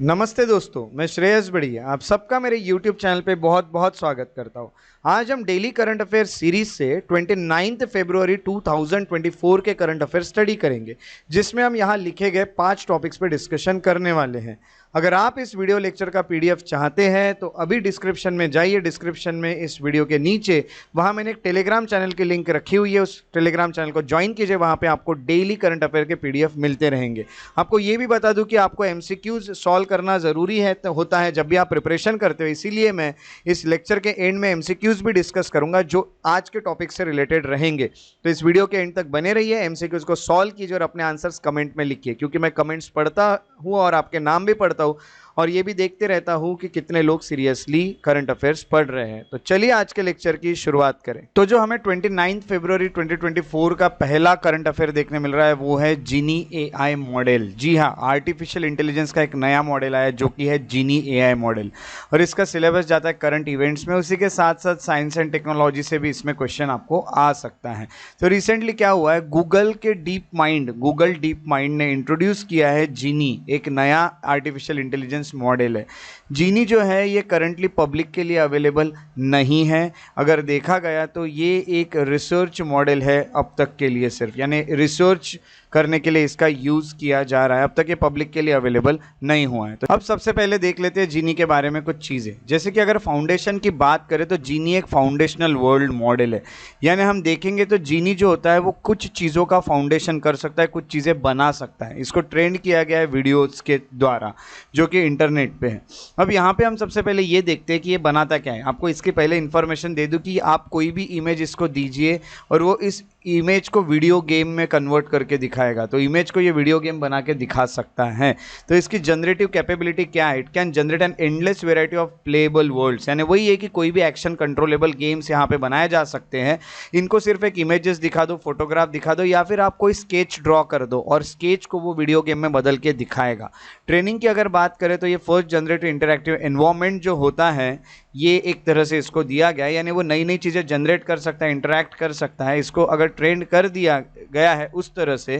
नमस्ते दोस्तों, मैं श्रेयस बढ़िया आप सबका मेरे YouTube चैनल पे बहुत बहुत स्वागत करता हूँ। आज हम डेली करंट अफेयर सीरीज से 29 फरवरी 2024 के करंट अफेयर स्टडी करेंगे, जिसमें हम यहाँ लिखे गए 5 टॉपिक्स पे डिस्कशन करने वाले हैं। अगर आप इस वीडियो लेक्चर का PDF चाहते हैं तो अभी डिस्क्रिप्शन में जाइए। डिस्क्रिप्शन में इस वीडियो के नीचे वहाँ मैंने एक टेलीग्राम चैनल की लिंक रखी हुई है, उस टेलीग्राम चैनल को ज्वाइन कीजिए। वहाँ पे आपको डेली करंट अफेयर के PDF मिलते रहेंगे। आपको ये भी बता दूं कि आपको MCQs सॉल्व करना ज़रूरी है होता है जब भी आप प्रिपरेशन करते हो, इसीलिए मैं इस लेक्चर के एंड में MCQs भी डिस्कस करूंगा जो आज के टॉपिक से रिलेटेड रहेंगे। तो इस वीडियो के एंड तक बने रहिए, MCQs को सॉल्व कीजिए और अपने आंसर्स कमेंट में लिखिए, क्योंकि मैं कमेंट्स पढ़ता हूँ और आपके नाम भी पढ़ता हूँ और ये भी देखते रहता हूँ कि कितने लोग सीरियसली करंट अफेयर्स पढ़ रहे हैं। तो चलिए आज के लेक्चर की शुरुआत करें। तो जो हमें 29 फरवरी 2024 का पहला करंट अफेयर देखने मिल रहा है वो है जीनी AI मॉडल। जी हाँ, आर्टिफिशियल इंटेलिजेंस का एक नया मॉडल आया जो कि है जीनी AI मॉडल, और इसका सिलेबस जाता है करंट इवेंट्स में। उसी के साथ साथ साइंस एंड टेक्नोलॉजी से भी इसमें क्वेश्चन आपको आ सकता है। तो रिसेंटली क्या हुआ है, गूगल डीप माइंड ने इंट्रोड्यूस किया है जीनी, एक नया आर्टिफिशियल इंटेलिजेंस मॉडल है। जीनी जो है ये करंटली पब्लिक के लिए अवेलेबल नहीं है। अगर देखा गया तो ये एक रिसर्च मॉडल है अब तक के लिए, सिर्फ यानी रिसर्च करने के लिए इसका यूज़ किया जा रहा है। अब तक ये पब्लिक के लिए अवेलेबल नहीं हुआ है। तो अब सबसे पहले देख लेते हैं जीनी के बारे में कुछ चीज़ें। जैसे कि अगर फाउंडेशन की बात करें तो जीनी एक फाउंडेशनल वर्ल्ड मॉडल है, यानी हम देखेंगे तो जीनी जो होता है वो कुछ चीज़ों का फाउंडेशन कर सकता है, कुछ चीज़ें बना सकता है। इसको ट्रेंड किया गया है वीडियोज़ के द्वारा जो कि इंटरनेट पे है। अब यहाँ पे हम सबसे पहले ये देखते हैं कि ये बनाता क्या है। आपको इसके पहले इन्फॉर्मेशन दे दूँ कि आप कोई भी इमेज इसको दीजिए और वो इस इमेज को वीडियो गेम में कन्वर्ट करके दिखाएगा, तो इमेज को ये वीडियो गेम बना के दिखा सकता है। तो इसकी जनरेटिव कैपेबिलिटी क्या है, it can generate an endless variety of playable worlds, यानी वही है कि कोई भी एक्शन कंट्रोलेबल गेम्स यहाँ पे बनाए जा सकते हैं। इनको सिर्फ एक इमेजेस दिखा दो, फोटोग्राफ दिखा दो, या फिर आप कोई स्केच ड्रॉ कर दो और स्केच को वो वीडियो गेम में बदल के दिखाएगा। ट्रेनिंग की अगर बात करें तो ये फर्स्ट जनरेटिव इंटरैक्टिव एनवायरनमेंट जो होता है ये एक तरह से इसको दिया गया है, यानी वो नई नई चीज़ें जनरेट कर सकता है, इंटरैक्ट कर सकता है। इसको अगर ट्रेंड कर दिया गया है उस तरह से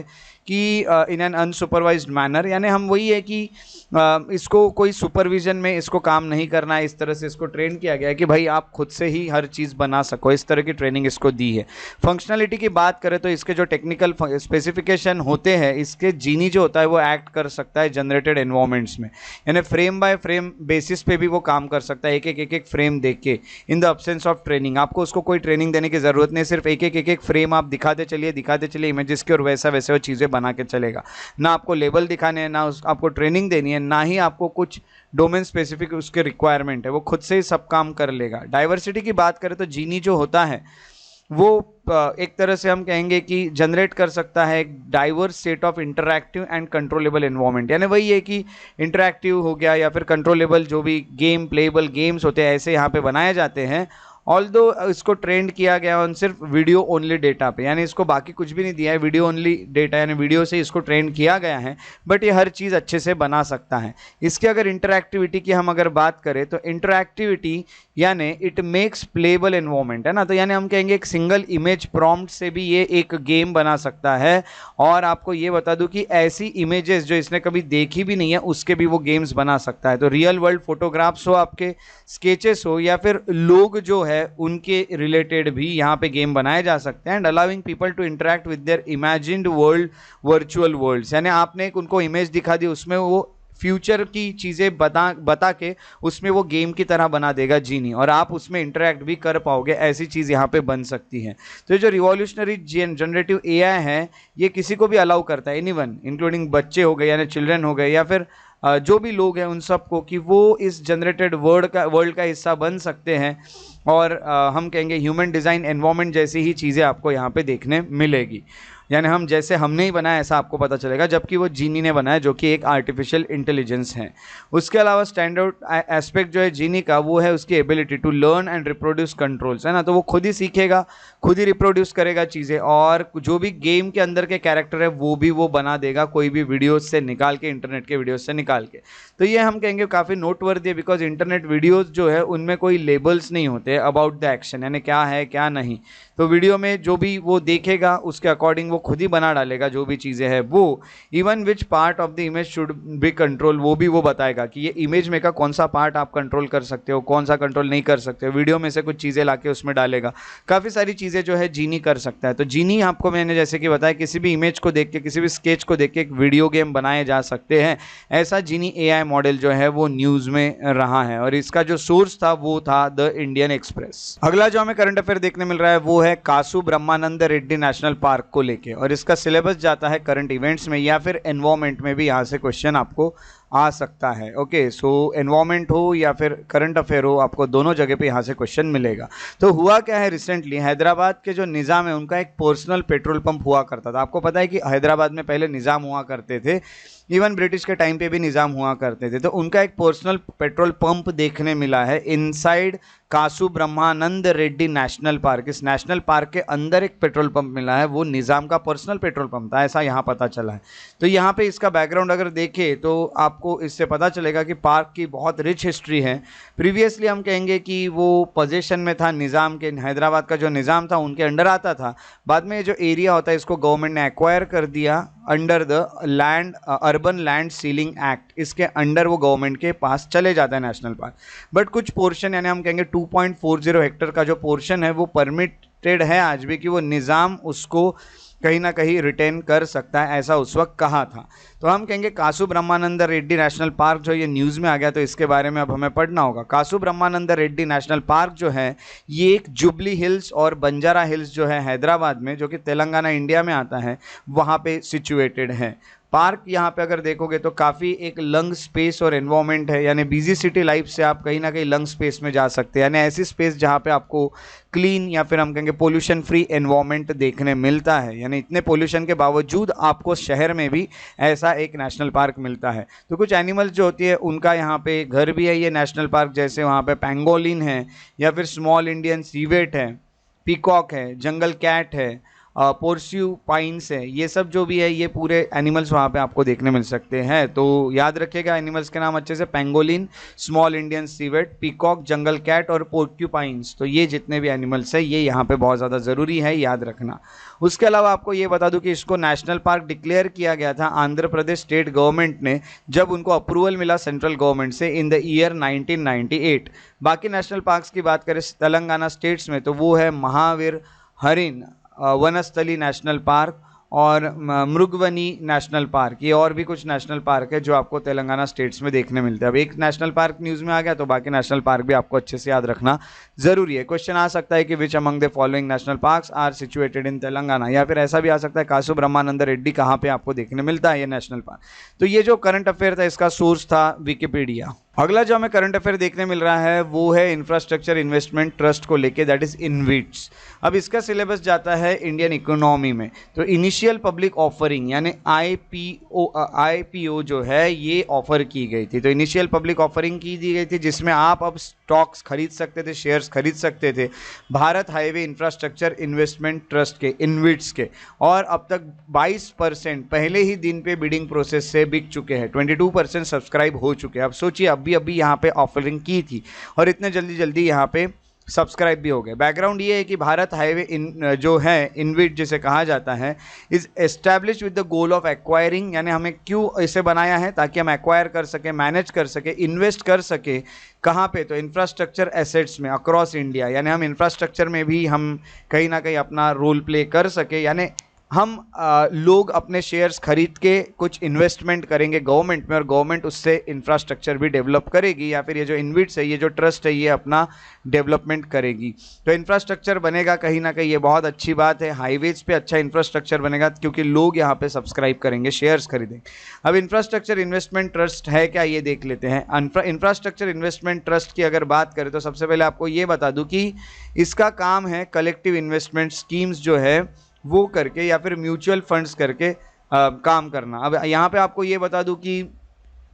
कि इन एन अनसुपरवाइज्ड मैनर, यानी हम वही है कि इसको कोई सुपरविजन में इसको काम नहीं करना है, इस तरह से इसको ट्रेन किया गया है कि भाई आप खुद से ही हर चीज़ बना सको, इस तरह की ट्रेनिंग इसको दी है। फंक्शनलिटी की बात करें तो इसके जो टेक्निकल स्पेसिफिकेशन होते हैं, इसके जीनी जो होता है वो एक्ट कर सकता है जनरेटेड एनवायरमेंट्स में, यानी फ्रेम बाय फ्रेम बेसिस पे भी वो काम कर सकता है, एक एक फ्रेम देख के। In the absence of training, आपको उसको कोई ट्रेनिंग देने की ज़रूरत नहीं, सिर्फ एक एक फ्रेम आप दिखाते चलिए इमेजेस के, और वैसा वैसे वो चीज़ें बना के चलेगा। ना आपको लेबल दिखाने हैं, ना आपको ट्रेनिंग देनी है, ना ही आपको कुछ डोमेन स्पेसिफिक उसके रिक्वायरमेंट है, वो खुद से ही सब काम कर लेगा। डाइवर्सिटी की बात करें तो जीनी जो होता है वो एक तरह से हम कहेंगे कि जनरेट कर सकता है एक diverse set of interactive and controllable environment, यानी वही है कि इंटरैक्टिव हो गया या फिर कंट्रोलेबल जो भी गेम प्लेएबल गेम्स होते हैं ऐसे यहाँ पे बनाए जाते हैं। ऑल्दो इसको ट्रेंड किया गया ऑन सिर्फ वीडियो ओनली डेटा पे, यानी इसको बाकी कुछ भी नहीं दिया है, वीडियो ओनली डेटा यानी वीडियो से इसको ट्रेंड किया गया है, बट ये हर चीज़ अच्छे से बना सकता है। इसकी अगर इंटरैक्टिविटी की हम अगर बात करें तो इंटरैक्टिविटी यानी इट मेक्स प्लेएबल एनवायरनमेंट, है ना। तो यानी हम कहेंगे एक सिंगल इमेज प्रॉम्प्ट से भी ये एक गेम बना सकता है। और आपको ये बता दूं कि ऐसी इमेजेस जो इसने कभी देखी भी नहीं है उसके भी वो गेम्स बना सकता है। तो रियल वर्ल्ड फोटोग्राफ्स हो, आपके स्केचेस हो, या फिर लोग जो है उनके रिलेटेड भी यहाँ पे गेम बनाए जा सकते हैं। And allowing people to interact with their imagined world virtual worlds, यानी आपने एक उनको इमेज दिखा दी, उसमें वो फ्यूचर की चीज़ें बता के उसमें वो गेम की तरह बना देगा जीनी, और आप उसमें इंटरैक्ट भी कर पाओगे। ऐसी चीज़ यहाँ पे बन सकती है। तो ये जो रिवॉल्यूशनरी जनरेटिव AI है ये किसी को भी अलाउ करता है, एनीवन इंक्लूडिंग बच्चे हो गए यानी चिल्ड्रन हो गए, या फिर जो भी लोग हैं उन सबको, कि वो इस जनरेटेड वर्ल्ड का हिस्सा बन सकते हैं। और हम कहेंगे ह्यूमन डिज़ाइन एनवायरनमेंट जैसी ही चीज़ें आपको यहाँ पे देखने मिलेगी, यानी हम जैसे हमने ही बनाया ऐसा आपको पता चलेगा, जबकि वो जीनी ने बनाया जो कि एक आर्टिफिशियल इंटेलिजेंस है। उसके अलावा स्टैंडर्ड एस्पेक्ट जो है जीनी का वो है उसकी ability to learn and reproduce controls, है ना। तो वो खुद ही सीखेगा, खुद ही रिप्रोड्यूस करेगा चीज़ें, और जो भी गेम के अंदर के कैरेक्टर है वो भी वो बना देगा कोई भी वीडियोज से निकाल के, इंटरनेट के वीडियोज से निकाल के। तो ये हम कहेंगे काफ़ी नोटवर्दी है, बिकॉज इंटरनेट वीडियोज़ जो है उनमें कोई लेबल्स नहीं होते अबाउट द एक्शन, यानी क्या है क्या नहीं। तो वीडियो में जो भी वो देखेगा उसके अकॉर्डिंग वो खुद ही बना डालेगा जो भी चीज़ें हैं वो। Even which part of the image should be control, वो भी वो बताएगा कि ये इमेज में का कौन सा पार्ट आप कंट्रोल कर सकते हो, कौन सा कंट्रोल नहीं कर सकते हो। वीडियो में से कुछ चीज़ें लाके उसमें डालेगा। काफ़ी सारी चीज़ें जो है जीनी कर सकता है। तो जीनी आपको मैंने जैसे कि बताया, किसी भी इमेज को देख के, किसी भी स्केच को देख के एक वीडियो गेम बनाए जा सकते हैं। ऐसा जीनी एआई मॉडल जो है वो न्यूज़ में रहा है और इसका जो सोर्स था वो था द इंडियन एक्सप्रेस। अगला जो हमें करंट अफेयर देखने मिल रहा है वो है कासु ब्रह्मानंद रेड्डी नेशनल पार्क को लेके, और इसका सिलेबस जाता है करंट इवेंट्स में या फिर एनवायरमेंट में भी यहाँ से क्वेश्चन आपको आ सकता है। ओके, सो एनवायरमेंट हो या फिर करंट अफेयर हो, आपको दोनों जगह पे यहाँ से क्वेश्चन मिलेगा। तो हुआ क्या है, रिसेंटली हैदराबाद के जो निज़ाम है उनका एक पर्सनल पेट्रोल पंप हुआ करता था। आपको पता है कि हैदराबाद में पहले निज़ाम हुआ करते थे, इवन ब्रिटिश के टाइम पे भी निज़ाम हुआ करते थे। तो उनका एक पर्सनल पेट्रोल पंप देखने मिला है इनसाइड कासु ब्रह्मानंद रेड्डी नेशनल पार्क। इस नेशनल पार्क के अंदर एक पेट्रोल पंप मिला है, वो निज़ाम का पर्सनल पेट्रोल पंप था, ऐसा यहाँ पता चला है। तो यहाँ पे इसका बैकग्राउंड अगर देखें तो आपको इससे पता चलेगा कि पार्क की बहुत रिच हिस्ट्री है। प्रीवियसली हम कहेंगे कि वो पोजीशन में था निज़ाम के, हैदराबाद का जो निज़ाम था उनके अंडर आता था। बाद में जो एरिया होता है इसको गवर्नमेंट ने एक्वायर कर दिया under the land urban land ceiling act, इसके अंडर वो गवर्नमेंट के पास चले जाता है नेशनल पार्क। बट कुछ पोर्शन यानी हम कहेंगे 2.40 हेक्टर का जो पोर्शन है वो परमिटेड है आज भी कि वो निज़ाम उसको कहीं ना कहीं रिटेन कर सकता है, ऐसा उस वक्त कहा था। तो हम कहेंगे कासु ब्रह्मानंद रेड्डी नेशनल पार्क जो ये न्यूज़ में आ गया, तो इसके बारे में अब हमें पढ़ना होगा। कासु ब्रह्मानंद रेड्डी नेशनल पार्क जो है ये एक जुबली हिल्स और बंजारा हिल्स जो है हैदराबाद में, जो कि तेलंगाना इंडिया में आता है, वहाँ पे सिचुएटेड है। पार्क यहाँ पे अगर देखोगे तो काफ़ी एक लंग स्पेस और एनवायरनमेंट है, यानी बिजी सिटी लाइफ से आप कहीं ना कहीं लंग स्पेस में जा सकते हैं, यानी ऐसी स्पेस जहाँ पे आपको क्लीन या फिर हम कहेंगे पोल्यूशन फ्री एनवायरनमेंट देखने मिलता है। यानी इतने पोल्यूशन के बावजूद आपको शहर में भी ऐसा एक नेशनल पार्क मिलता है। तो कुछ एनिमल्स जो होती है उनका यहाँ पे घर भी है ये नेशनल पार्क, जैसे वहाँ पे पेंगोलिन है या फिर स्मॉल इंडियन सीवेट है, पीकॉक है, जंगल कैट है, पोर्स्यूपाइन्स है, ये सब जो भी है ये पूरे एनिमल्स वहाँ पे आपको देखने मिल सकते हैं। तो याद रखिएगा एनिमल्स के नाम अच्छे से, pangolin, small Indian civet, peacock, jungle cat और पोर्क्यूपाइन्स। तो ये जितने भी एनिमल्स हैं ये यहाँ पे बहुत ज़्यादा ज़रूरी है याद रखना। उसके अलावा आपको ये बता दूं कि इसको नेशनल पार्क डिक्लेयर किया गया था आंध्र प्रदेश स्टेट गवर्नमेंट ने, जब उनको अप्रूवल मिला सेंट्रल गवर्नमेंट से इन द ईयर 1998। बाकी नेशनल पार्क्स की बात करें तेलंगाना स्टेट्स में तो वो है महावीर हरिन वनस्थली नेशनल पार्क और मृगवनी नेशनल पार्क, ये और भी कुछ नेशनल पार्क है जो आपको तेलंगाना स्टेट्स में देखने मिलते हैं। अब एक नेशनल पार्क न्यूज़ में आ गया तो बाकी नेशनल पार्क भी आपको अच्छे से याद रखना जरूरी है। क्वेश्चन आ सकता है कि which among the following national parks are situated in Telangana, या फिर ऐसा भी आ सकता है कासु ब्रह्मानंद रेड्डी कहाँ पे आपको देखने मिलता है ये नेशनल पार्क। तो ये जो करंट अफेयर था इसका सोर्स था विकिपीडिया। अगला जो हमें करंट अफेयर देखने मिल रहा है वो है इंफ्रास्ट्रक्चर इन्वेस्टमेंट ट्रस्ट को लेके, दैट इज इनविट्स। अब इसका सिलेबस जाता है इंडियन इकोनॉमी में। तो इनिशियल पब्लिक ऑफरिंग यानी आईपीओ जो है ये ऑफर की गई थी। तो इनिशियल पब्लिक ऑफरिंग की दी गई थी जिसमें आप अब स्टॉक्स खरीद सकते थे, शेयर्स खरीद सकते थे Bharat highway infrastructure investment trust के, इनविट्स के। और अब तक 22% पहले ही दिन पे बिडिंग प्रोसेस से बिक चुके हैं, 22% सब्सक्राइब हो चुके हैं। अब सोचिए अभी यहाँ पे ऑफरिंग की थी और इतने जल्दी यहाँ पे सब्सक्राइब भी हो गए। बैकग्राउंड ये है कि भारत हाईवे जो है इनविट जिसे कहा जाता है is establish with the goal of acquiring, यानी हमें क्यों इसे बनाया है ताकि हम एक्वायर कर सके, मैनेज कर सके, इन्वेस्ट कर सके। कहाँ पे? तो इंफ्रास्ट्रक्चर एसेट्स में अक्रॉस इंडिया, यानी हम इंफ्रास्ट्रक्चर में भी हम कहीं ना कहीं अपना रोल प्ले कर सके, यानी हम लोग अपने शेयर्स खरीद के कुछ इन्वेस्टमेंट करेंगे गवर्नमेंट में और गवर्नमेंट उससे इंफ्रास्ट्रक्चर भी डेवलप करेगी, या फिर ये जो इनविट्स है, ये जो ट्रस्ट है, ये अपना डेवलपमेंट करेगी। तो इंफ्रास्ट्रक्चर बनेगा कहीं ना कहीं, ये बहुत अच्छी बात है। हाईवेज पे अच्छा इंफ्रास्ट्रक्चर बनेगा क्योंकि लोग यहाँ पे सब्सक्राइब करेंगे, शेयर्स खरीदेंगे। अब इंफ्रास्ट्रक्चर इन्वेस्टमेंट ट्रस्ट है क्या, ये देख लेते हैं। इंफ्रास्ट्रक्चर इन्वेस्टमेंट ट्रस्ट की अगर बात करें तो सबसे पहले आपको ये बता दूँ कि इसका काम है कलेक्टिव इन्वेस्टमेंट स्कीम्स जो है वो करके या फिर म्यूचुअल फंड्स करके काम करना। अब यहाँ पे आपको ये बता दूं कि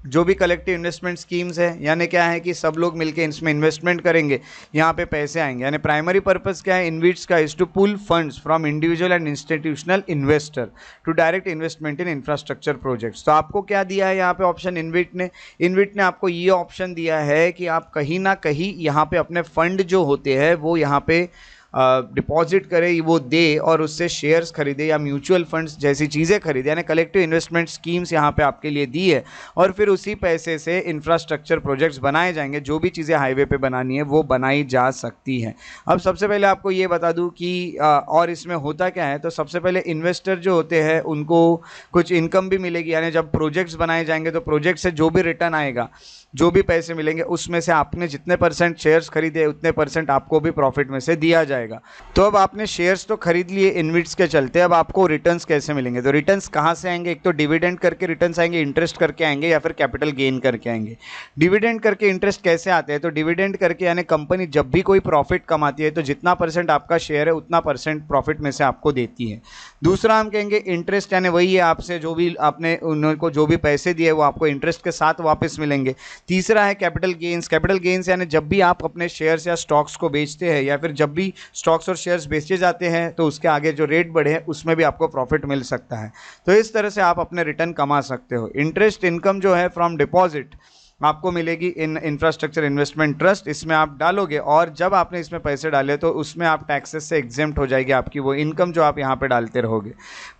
जो भी कलेक्टिव इन्वेस्टमेंट स्कीम्स है, यानी क्या है कि सब लोग मिलके इसमें इन्वेस्टमेंट करेंगे, यहाँ पे पैसे आएंगे। यानी प्राइमरी पर्पस क्या है इनविट्स का, is to pull funds from individual and institutional investor to direct investment in infrastructure projects. तो आपको क्या दिया है यहाँ पे ऑप्शन, इनविट ने आपको ये ऑप्शन दिया है कि आप कहीं ना कहीं यहाँ पे अपने फंड जो होते हैं वो यहाँ पे डिपॉजिट करे वो दे और उससे शेयर्स खरीदे या म्यूचुअल फंड्स जैसी चीज़ें खरीदे, यानी कलेक्टिव इन्वेस्टमेंट स्कीम्स यहाँ पे आपके लिए दी है। और फिर उसी पैसे से इंफ्रास्ट्रक्चर प्रोजेक्ट्स बनाए जाएंगे, जो भी चीज़ें हाईवे पे बनानी है वो बनाई जा सकती हैं। अब सबसे पहले आपको ये बता दूं कि और इसमें होता क्या है, तो सबसे पहले इन्वेस्टर जो होते हैं उनको कुछ इनकम भी मिलेगी, यानी जब प्रोजेक्ट्स बनाए जाएंगे तो प्रोजेक्ट से जो भी रिटर्न आएगा, जो भी पैसे मिलेंगे, उसमें से आपने जितने परसेंट शेयर्स खरीदे उतने परसेंट आपको भी प्रॉफिट में से दिया जाएगा। तो अब आपने शेयर्स तो खरीद लिए इनविट्स के चलते, अब आपको रिटर्न्स कैसे मिलेंगे? तो रिटर्न्स कहाँ से आएंगे? एक तो डिविडेंड करके रिटर्न्स आएंगे, इंटरेस्ट करके आएंगे, या फिर कैपिटल गेन करके आएंगे। डिविडेंड करके इंटरेस्ट कैसे आते हैं? तो डिविडेंड करके यानी कंपनी जब भी कोई प्रॉफिट कमाती है तो जितना परसेंट आपका शेयर है उतना परसेंट प्रॉफिट में से आपको देती है। दूसरा हम कहेंगे इंटरेस्ट, यानी वही है आपसे जो भी आपने उनको जो भी पैसे दिए वो आपको इंटरेस्ट के साथ वापस मिलेंगे। तीसरा है कैपिटल गेन्स। कैपिटल गेन्स यानी जब भी आप अपने शेयर्स या स्टॉक्स को बेचते हैं या फिर जब भी स्टॉक्स और शेयर्स बेचे जाते हैं तो उसके आगे जो रेट बढ़े उसमें भी आपको प्रॉफिट मिल सकता है। तो इस तरह से आप अपने रिटर्न कमा सकते हो। इंटरेस्ट इनकम जो है फ्रॉम डिपॉजिट आपको मिलेगी इन इंफ्रास्ट्रक्चर इन्वेस्टमेंट ट्रस्ट, इसमें आप डालोगे और जब आपने इसमें पैसे डाले तो उसमें आप टैक्सेस से एग्जेम्प्ट हो जाएगी आपकी वो इनकम जो आप यहाँ पे डालते रहोगे।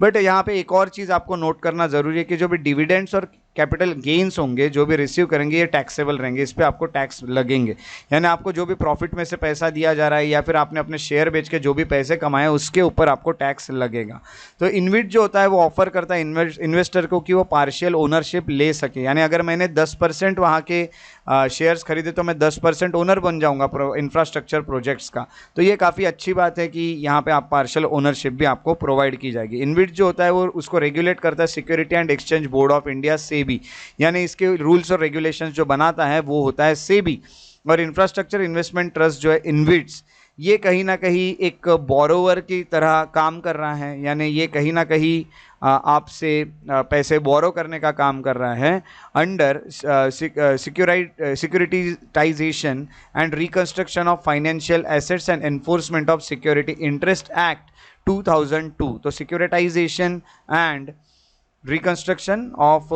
बट यहाँ पे एक और चीज़ आपको नोट करना ज़रूरी है कि जो भी डिविडेंड्स और कैपिटल गेन्स होंगे जो भी रिसीव करेंगे ये टैक्सेबल रहेंगे, इस पर आपको टैक्स लगेंगे। यानी आपको जो भी प्रॉफिट में से पैसा दिया जा रहा है या फिर आपने अपने शेयर बेच के जो भी पैसे कमाए उसके ऊपर आपको टैक्स लगेगा। तो इनविट जो होता है वो ऑफर करता है इन्वेस्टर को कि वो पार्शियल ओनरशिप ले सके, यानी अगर मैंने 10% वहाँ के शेयर्स खरीदे तो मैं 10% ओनर बन जाऊँगा इंफ्रास्ट्रक्चर प्रोजेक्ट्स का। तो ये काफ़ी अच्छी बात है कि यहाँ पे आप पार्शियल ओनरशिप भी आपको प्रोवाइड की जाएगी। इनविट जो होता है वो उसको रेगुलेट करता है security and exchange board of India, SEBI, यानी इसके रूल्स और रेगुलेशंस जो बनाता है वो होता है सेबी। और इंफ्रास्ट्रक्चर इन्वेस्टमेंट ट्रस्ट जो है इनविट्स, ये कहीं ना कहीं एक बोरोवर की तरह काम कर रहा है, यानी ये कहीं ना कहीं आपसे पैसे बोरो करने का काम कर रहा है under securitisation and reconstruction of financial assets and enforcement of security interest act 2002। तो securitisation and reconstruction of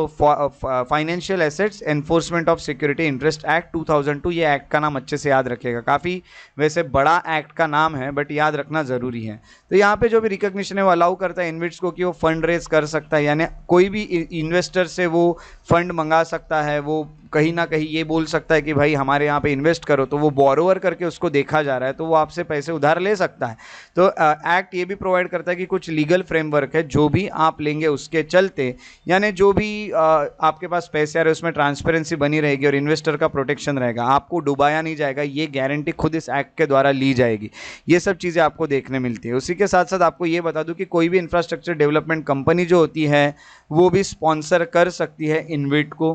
financial assets enforcement of security interest act 2002, ये एक्ट का नाम अच्छे से याद रखिएगा। काफ़ी वैसे बड़ा एक्ट का नाम है बट याद रखना ज़रूरी है। तो यहाँ पे जो भी रिकॉग्निशन है वो अलाउ करता है इन्वेस्टर्स को कि वो फंड रेज कर सकता है, यानी कोई भी इन्वेस्टर से वो फंड मंगा सकता है, वो कहीं ना कहीं ये बोल सकता है कि भाई हमारे यहाँ पे इन्वेस्ट करो, तो वो बोरोवर करके उसको देखा जा रहा है तो वो आपसे पैसे उधार ले सकता है। तो एक्ट ये भी प्रोवाइड करता है कि कुछ लीगल फ्रेमवर्क है जो भी आप लेंगे उसके चलते, यानी जो भी आपके पास पैसे आ रहे हैं उसमें ट्रांसपेरेंसी बनी रहेगी और इन्वेस्टर का प्रोटेक्शन रहेगा, आपको डुबाया नहीं जाएगा, ये गारंटी खुद इस एक्ट के द्वारा ली जाएगी। ये सब चीज़ें आपको देखने मिलती है। उसी के साथ साथ आपको ये बता दूं कि कोई भी इंफ्रास्ट्रक्चर डेवलपमेंट कंपनी जो होती है वो भी स्पॉन्सर कर सकती है इनविट को,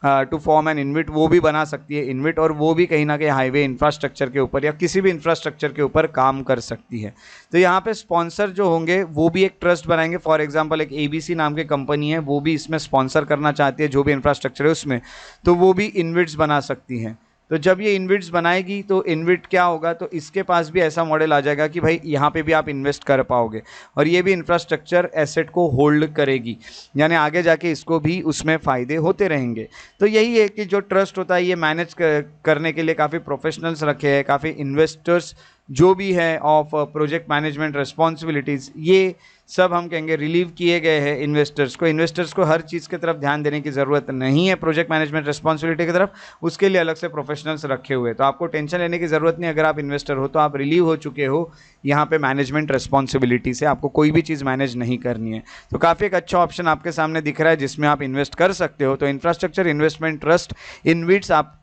टू फॉर्म एन इनविट, वो भी बना सकती है इनविट, और वो भी कहीं ना कहीं हाईवे इंफ्रास्ट्रक्चर के ऊपर या किसी भी इंफ्रास्ट्रक्चर के ऊपर काम कर सकती है। तो यहाँ पे स्पॉन्सर जो होंगे वो भी एक ट्रस्ट बनाएंगे। फॉर एग्जांपल एक एबीसी नाम की कंपनी है, वो भी इसमें स्पॉन्सर करना चाहती है जो भी इंफ्रास्ट्रक्चर है उसमें, तो वो भी इनविट्स बना सकती हैं। तो जब ये इनविट्स बनाएगी तो इनविट क्या होगा, तो इसके पास भी ऐसा मॉडल आ जाएगा कि भाई यहाँ पे भी आप इन्वेस्ट कर पाओगे और ये भी इंफ्रास्ट्रक्चर एसेट को होल्ड करेगी, यानी आगे जाके इसको भी उसमें फ़ायदे होते रहेंगे। तो यही है कि जो ट्रस्ट होता है ये मैनेज करने के लिए काफ़ी प्रोफेशनल्स रखे हैं, काफ़ी इन्वेस्टर्स जो भी है ऑफ प्रोजेक्ट मैनेजमेंट रिस्पॉन्सिबिलिटीज़, ये सब हम कहेंगे रिलीव किए गए हैं इन्वेस्टर्स को हर चीज़ की तरफ ध्यान देने की ज़रूरत नहीं है प्रोजेक्ट मैनेजमेंट रिस्पॉन्सिबिलिटी की तरफ, उसके लिए अलग से प्रोफेशनल्स रखे हुए। तो आपको टेंशन लेने की ज़रूरत नहीं, अगर आप इन्वेस्टर हो तो आप रिलीव हो चुके हो यहाँ पे मैनेजमेंट रिस्पॉन्सिबिलिटी से, आपको कोई भी चीज़ मैनेज नहीं करनी है। तो काफ़ी एक अच्छा ऑप्शन आपके सामने दिख रहा है जिसमें आप इन्वेस्ट कर सकते हो। तो इंफ्रास्ट्रक्चर इन्वेस्टमेंट ट्रस्ट इनविट्स आप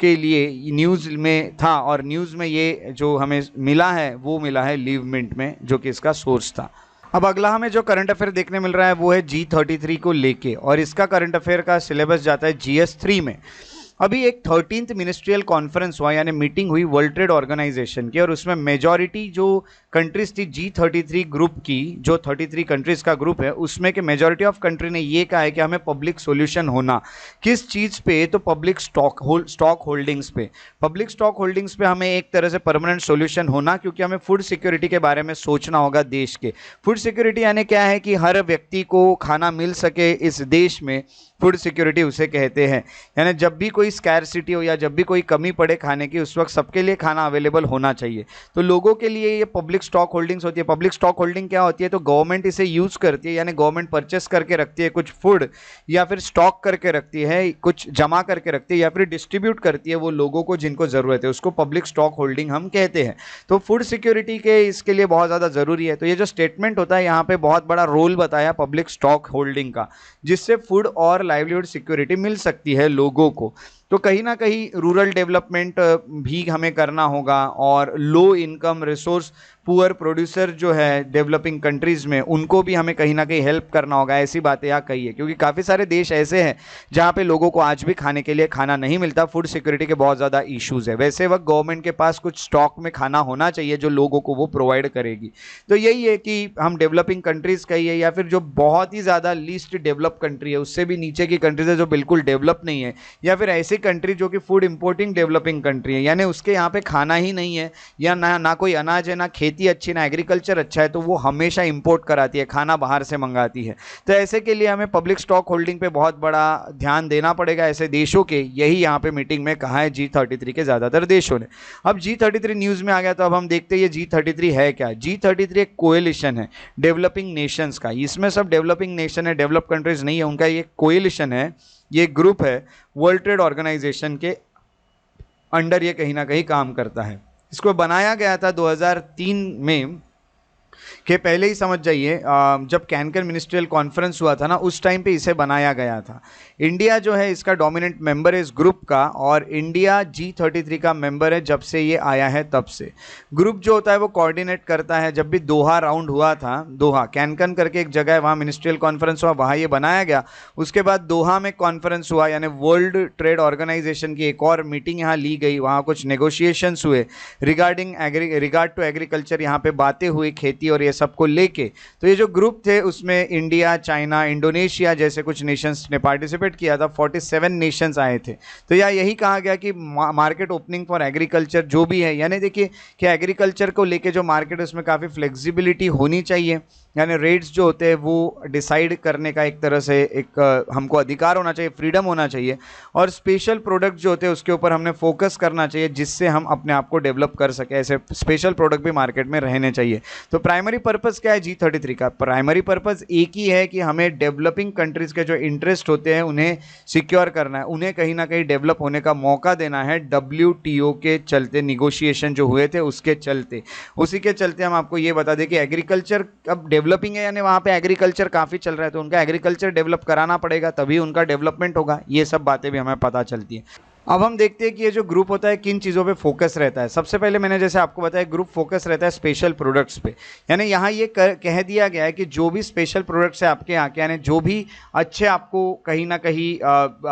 के लिए न्यूज़ में था और न्यूज़ में ये जो हमें मिला है वो मिला है लीवमिंट में, जो कि इसका सोर्स था। अब अगला हमें जो करंट अफेयर देखने मिल रहा है वो है G33 को लेके, और इसका करंट अफेयर का सिलेबस जाता है GS3 में। अभी एक 13th मिनिस्ट्रियल कॉन्फ्रेंस हुआ, यानी मीटिंग हुई वर्ल्ड ट्रेड ऑर्गेनाइजेशन की, और उसमें मेजॉरिटी जो कंट्रीज थी G33 ग्रुप की, जो 33 कंट्रीज का ग्रुप है उसमें के मेजॉरिटी ऑफ कंट्री ने ये कहा है कि हमें पब्लिक सोल्यूशन होना, किस चीज़ पे, तो पब्लिक स्टॉक होल्डिंग्स पे। पब्लिक स्टॉक होल्डिंग्स पे हमें एक तरह से परमानेंट सोल्यूशन होना, क्योंकि हमें फूड सिक्योरिटी के बारे में सोचना होगा देश के। फूड सिक्योरिटी यानी क्या है कि हर व्यक्ति को खाना मिल सके इस देश में, फूड सिक्योरिटी उसे कहते हैं। यानी जब भी कोई स्कैरसिटी हो या जब भी कोई कमी पड़े खाने की, उस वक्त सबके लिए खाना अवेलेबल होना चाहिए। तो लोगों के लिए ये पब्लिक स्टॉक होल्डिंग्स होती है। पब्लिक स्टॉक होल्डिंग क्या होती है? तो गवर्नमेंट इसे यूज करती है, यानी गवर्नमेंट परचेस करके रखती है कुछ फूड, या फिर स्टॉक करके रखती है, कुछ जमा करके रखती है, या फिर डिस्ट्रीब्यूट करती है वो लोगों को जिनको जरूरत है, उसको पब्लिक स्टॉक होल्डिंग हम कहते हैं। तो फूड सिक्योरिटी के इसके लिए बहुत ज़्यादा ज़रूरी है। तो ये जो स्टेटमेंट होता है यहाँ पे बहुत बड़ा रोल बताया पब्लिक स्टॉक होल्डिंग का, जिससे फूड और लाइवलीहुड सिक्योरिटी मिल सकती है लोगों को। तो कहीं ना कहीं रूरल डेवलपमेंट भी हमें करना होगा, और low income resource poor producer जो है डेवलपिंग कंट्रीज़ में, उनको भी हमें कहीं ना कहीं हेल्प करना होगा। ऐसी बातें यहाँ कही है, क्योंकि काफ़ी सारे देश ऐसे हैं जहाँ पे लोगों को आज भी खाने के लिए खाना नहीं मिलता। फूड सिक्योरिटी के बहुत ज़्यादा इश्यूज़ है। वैसे वक्त गवर्नमेंट के पास कुछ स्टॉक में खाना होना चाहिए जो लोगों को वो प्रोवाइड करेगी। तो यही है कि हम डेवलपिंग कंट्रीज़ कहिए या फिर जो बहुत ही ज़्यादा लीस्ट डेवलप कंट्री है, उससे भी नीचे की कंट्रीज है जो बिल्कुल डेवलप नहीं है, या फिर ऐसी कंट्री जो कि फूड इंपोर्टिंग डेवलपिंग कंट्री है, यानी उसके यहाँ पे खाना ही नहीं है, या ना कोई अनाज है, ना खेती अच्छी, ना एग्रीकल्चर अच्छा है, तो वो हमेशा इंपोर्ट कराती है, खाना बाहर से मंगाती है। तो ऐसे के लिए हमें पब्लिक स्टॉक होल्डिंग पे बहुत बड़ा ध्यान देना पड़ेगा ऐसे देशों के। यही यहाँ पे मीटिंग में कहा है G33 के ज़्यादातर देशों ने। अब G33 न्यूज़ में आ गया, तो अब हम देखते हैं ये G33 है क्या। G33 एक कोएलिशन है डेवलपिंग नेशंस का। इसमें सब डेवलपिंग नेशन है, डेवलप कंट्रीज नहीं है, उनका ये कोएलिशन है, ये ग्रुप है, वर्ल्ड ट्रेड ऑर्गेनाइजेशन के अंडर ये कहीं ना कहीं काम करता है। इसको बनाया गया था 2003 में, कि पहले ही समझ जाइए जब कैनकन मिनिस्ट्रियल कॉन्फ्रेंस हुआ था ना, उस टाइम पे इसे बनाया गया था। इंडिया जो है इसका डोमिनेंट मेंबर है इस ग्रुप का, और इंडिया G33 का मेंबर है जब से ये आया है तब से। ग्रुप जो होता है वो कोऑर्डिनेट करता है। जब भी दोहा राउंड हुआ था, दोहा कैनकन करके एक जगह है, वहाँ मिनिस्ट्रियल कॉन्फ्रेंस हुआ, वहाँ ये बनाया गया। उसके बाद दोहा में कॉन्फ्रेंस हुआ, यानी वर्ल्ड ट्रेड ऑर्गेनाइजेशन की एक और मीटिंग यहाँ ली गई, वहाँ कुछ नेगोशिएशंस हुए रिगार्ड टू एग्रीकल्चर, यहाँ पे बातें हुई खेती और ये सबको लेके। तो ये जो ग्रुप थे उसमें इंडिया, चाइना, इंडोनेशिया जैसे कुछ नेशंस ने पार्टिसिपेट किया था। 47 नेशंस आए थे। तो यही कहा गया कि मार्केट ओपनिंग फॉर एग्रीकल्चर जो भी है, यानी देखिए कि एग्रीकल्चर को लेके जो मार्केट है उसमें काफ़ी फ्लेक्सिबिलिटी होनी चाहिए, यानी रेट्स जो होते हैं वो डिसाइड करने का एक तरह से एक हमको अधिकार होना चाहिए, फ्रीडम होना चाहिए, और स्पेशल प्रोडक्ट जो होते हैं उसके ऊपर हमने फोकस करना चाहिए, जिससे हम अपने आप को डेवलप कर सकें। ऐसे स्पेशल प्रोडक्ट भी मार्केट में रहने चाहिए। तो प्राइमरी पर्पस क्या है G33 का? प्राइमरी पर्पस एक ही है कि हमें डेवलपिंग कंट्रीज़ के जो इंटरेस्ट होते हैं उन्हें सिक्योर करना है, उन्हें कहीं ना कहीं डेवलप होने का मौका देना है। WTO के चलते निगोशिएशन जो हुए थे उसके चलते, उसी के चलते हम आपको ये बता दें कि एग्रीकल्चर अब डेवलपिंग है, यानी वहाँ पे एग्रीकल्चर काफ़ी चल रहा है, तो उनका एग्रीकल्चर डेवलप कराना पड़ेगा, तभी उनका डेवलपमेंट होगा। ये सब बातें भी हमें पता चलती हैं। अब हम देखते हैं कि ये जो ग्रुप होता है किन चीज़ों पे फोकस रहता है। सबसे पहले मैंने जैसे आपको बताया, ग्रुप फोकस रहता है स्पेशल प्रोडक्ट्स पे, यानी यहाँ ये कह दिया गया है कि जो भी स्पेशल प्रोडक्ट्स है आपके यहाँ के, यानी जो भी अच्छे आपको कहीं ना कहीं